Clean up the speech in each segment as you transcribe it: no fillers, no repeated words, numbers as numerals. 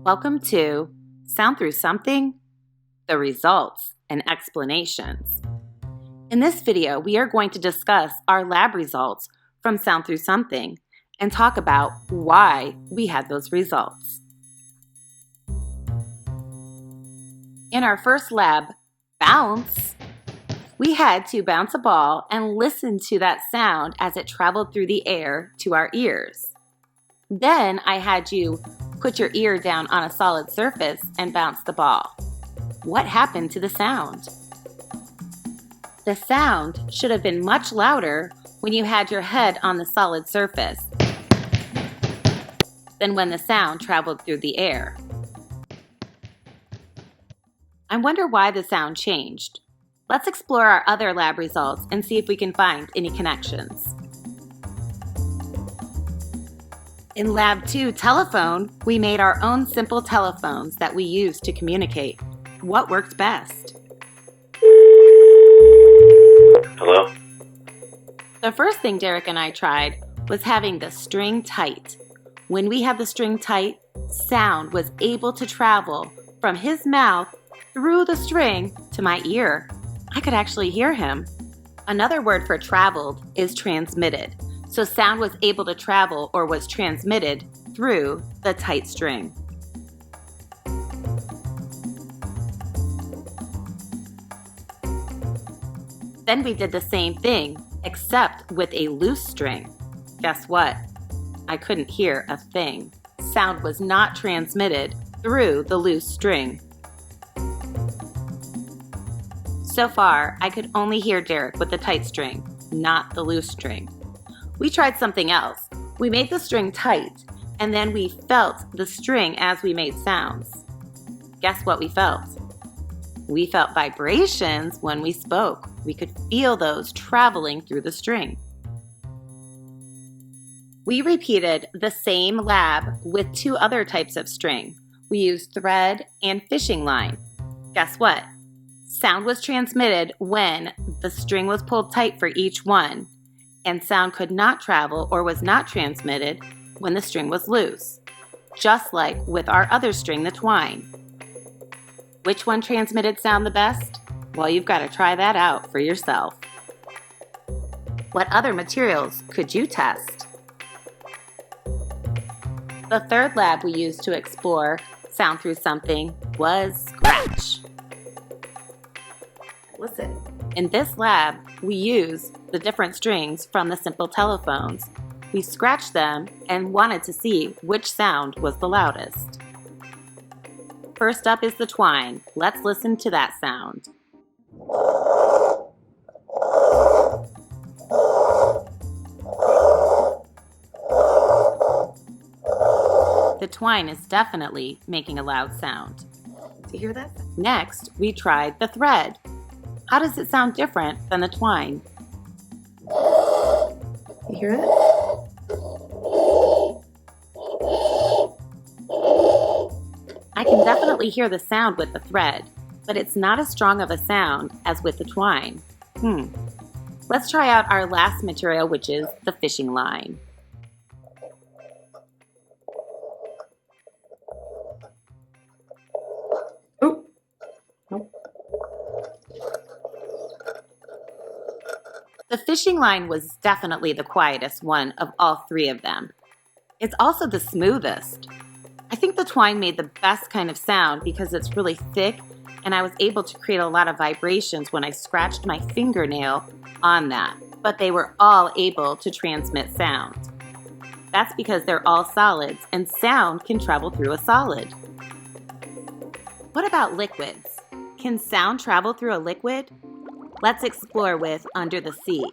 Welcome to Sound Through Something, the Results and Explanations. In this video, we are going to discuss our lab results from Sound Through Something and talk about why we had those results. In our first lab, bounce, we had to bounce a ball and listen to that sound as it traveled through the air to our ears. Then I had you put your ear down on a solid surface and bounce the ball. What happened to the sound? The sound should have been much louder when you had your head on the solid surface than when the sound traveled through the air. I wonder why the sound changed. Let's explore our other lab results and see if we can find any connections. In Lab 2, telephone, we made our own simple telephones that we used to communicate. What worked best? Hello? The first thing Derek and I tried was having the string tight. When we had the string tight, sound was able to travel from his mouth through the string to my ear. I could actually hear him. Another word for traveled is transmitted. So sound was able to travel or was transmitted through the tight string. Then we did the same thing, except with a loose string. Guess what? I couldn't hear a thing. Sound was not transmitted through the loose string. So far, I could only hear Derek with the tight string, not the loose string. We tried something else. We made the string tight, and then we felt the string as we made sounds. Guess what we felt? We felt vibrations when we spoke. We could feel those traveling through the string. We repeated the same lab with two other types of string. We used thread and fishing line. Guess what? Sound was transmitted when the string was pulled tight for each one, and sound could not travel or was not transmitted when the string was loose, just like with our other string, the twine. Which one transmitted sound the best? Well, you've got to try that out for yourself. What other materials could you test? The third lab we used to explore sound through something was scratch. Listen. In this lab, we use the different strings from the simple telephones. We scratched them and wanted to see which sound was the loudest. First up is the twine. Let's listen to that sound. The twine is definitely making a loud sound. Do you hear that? Next, we tried the thread. How does it sound different than the twine? You hear it? I can definitely hear the sound with the thread, but it's not as strong of a sound as with the twine. Let's try out our last material, which is the fishing line. The fishing line was definitely the quietest one of all three of them. It's also the smoothest. I think the twine made the best kind of sound because it's really thick and I was able to create a lot of vibrations when I scratched my fingernail on that, but they were all able to transmit sound. That's because they're all solids and sound can travel through a solid. What about liquids? Can sound travel through a liquid? Let's explore with Under the Sea.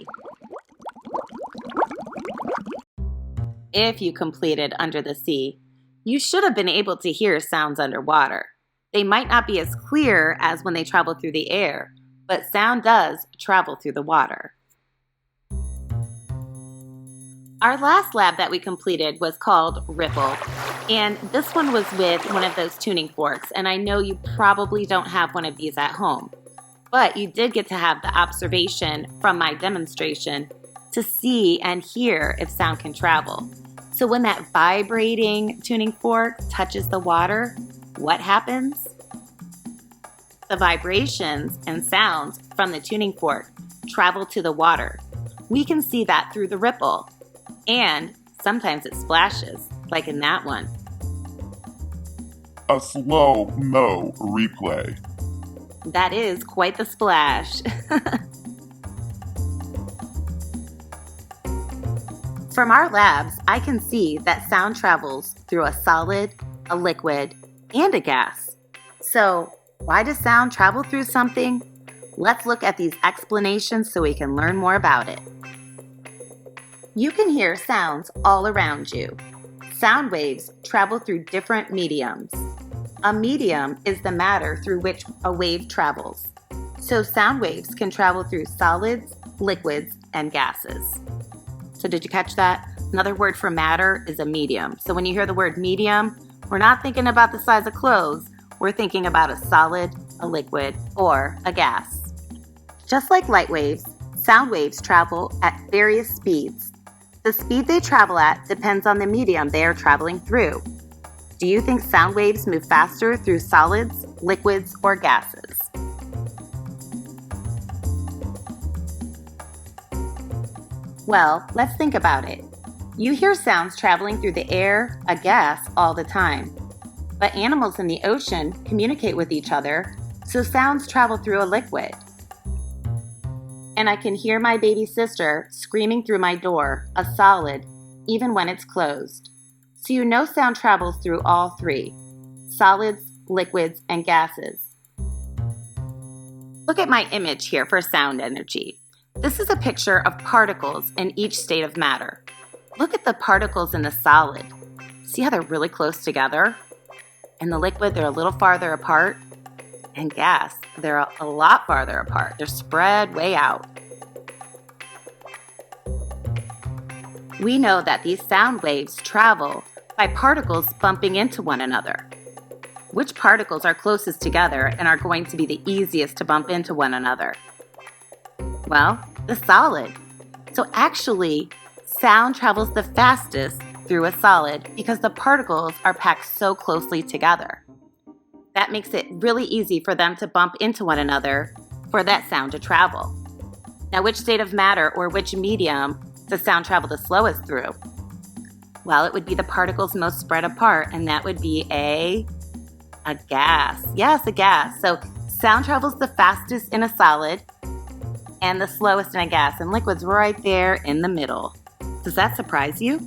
If you completed Under the Sea, you should have been able to hear sounds underwater. They might not be as clear as when they travel through the air, but sound does travel through the water. Our last lab that we completed was called Ripple, and this one was with one of those tuning forks, and I know you probably don't have one of these at home. But you did get to have the observation from my demonstration to see and hear if sound can travel. So So when that vibrating tuning fork touches the water, what happens? The vibrations and sounds from the tuning fork travel to the water. We can see that through the ripple. And sometimes it splashes, like in that one. A slow-mo replay. That is quite the splash. From our labs, I can see that sound travels through a solid, a liquid, and a gas. So, why does sound travel through something? Let's look at these explanations so we can learn more about it. You can hear sounds all around you. Sound waves travel through different mediums. A medium is the matter through which a wave travels. So sound waves can travel through solids, liquids, and gases. So did you catch that? Another word for matter is a medium. So when you hear the word medium, we're not thinking about the size of clothes. We're thinking about a solid, a liquid, or a gas. Just like light waves, sound waves travel at various speeds. The speed they travel at depends on the medium they are traveling through. Do you think sound waves move faster through solids, liquids, or gases? Well, let's think about it. You hear sounds traveling through the air, a gas, all the time. But animals in the ocean communicate with each other, so sounds travel through a liquid. And I can hear my baby sister screaming through my door, a solid, even when it's closed. So you know sound travels through all three: solids, liquids, and gases. Look at my image here for sound energy. This is a picture of particles in each state of matter. Look at the particles in the solid. See how they're really close together? In the liquid, they're a little farther apart. And gas, they're a lot farther apart. They're spread way out. We know that these sound waves travel by particles bumping into one another. Which particles are closest together and are going to be the easiest to bump into one another? Well, the solid. So actually, sound travels the fastest through a solid because the particles are packed so closely together. That makes it really easy for them to bump into one another for that sound to travel. Now, which state of matter or which medium does sound travel the slowest through? Well, it would be the particles most spread apart, and that would be a gas. Yes, a gas. So sound travels the fastest in a solid and the slowest in a gas, and liquid's right there in the middle. Does that surprise you?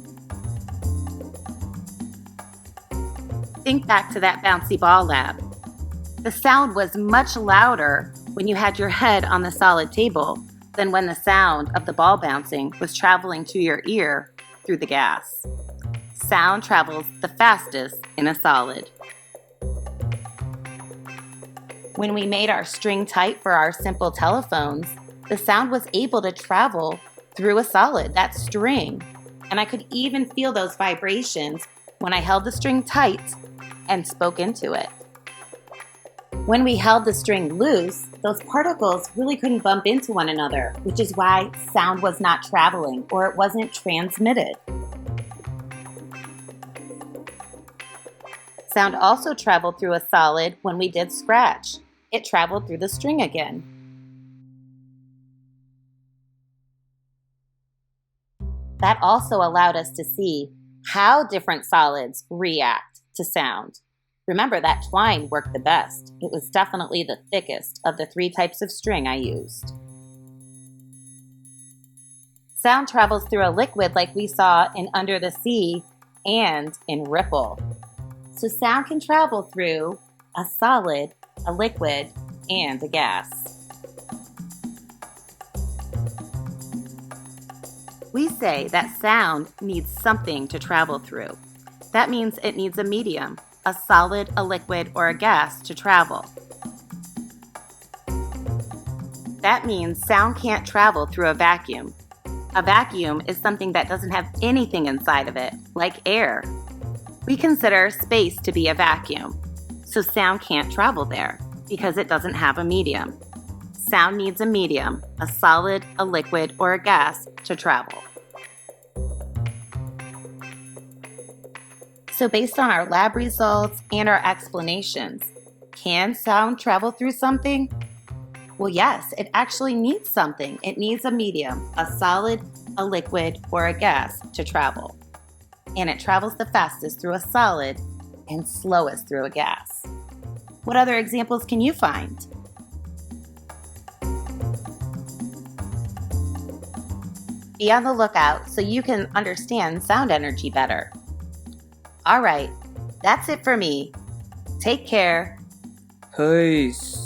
Think back to that bouncy ball lab. The sound was much louder when you had your head on the solid table than when the sound of the ball bouncing was traveling to your ear through the gas. Sound travels the fastest in a solid. When we made our string tight for our simple telephones, the sound was able to travel through a solid, that string. And I could even feel those vibrations when I held the string tight and spoke into it. When we held the string loose, those particles really couldn't bump into one another, which is why sound was not traveling or it wasn't transmitted. Sound also traveled through a solid when we did scratch. It traveled through the string again. That also allowed us to see how different solids react to sound. Remember, that twine worked the best. It was definitely the thickest of the 3 types of string I used. Sound travels through a liquid like we saw in Under the Sea and in Ripple. So sound can travel through a solid, a liquid, and a gas. We say that sound needs something to travel through. That means it needs a medium, a solid, a liquid, or a gas to travel. That means sound can't travel through a vacuum. A vacuum is something that doesn't have anything inside of it, like air. We consider space to be a vacuum, so sound can't travel there because it doesn't have a medium. Sound needs a medium, a solid, a liquid, or a gas to travel. So based on our lab results and our explanations, can sound travel through something? Well, yes, it actually needs something. It needs a medium, a solid, a liquid, or a gas to travel. And it travels the fastest through a solid and slowest through a gas. What other examples can you find? Be on the lookout so you can understand sound energy better. All right, that's it for me. Take care. Peace.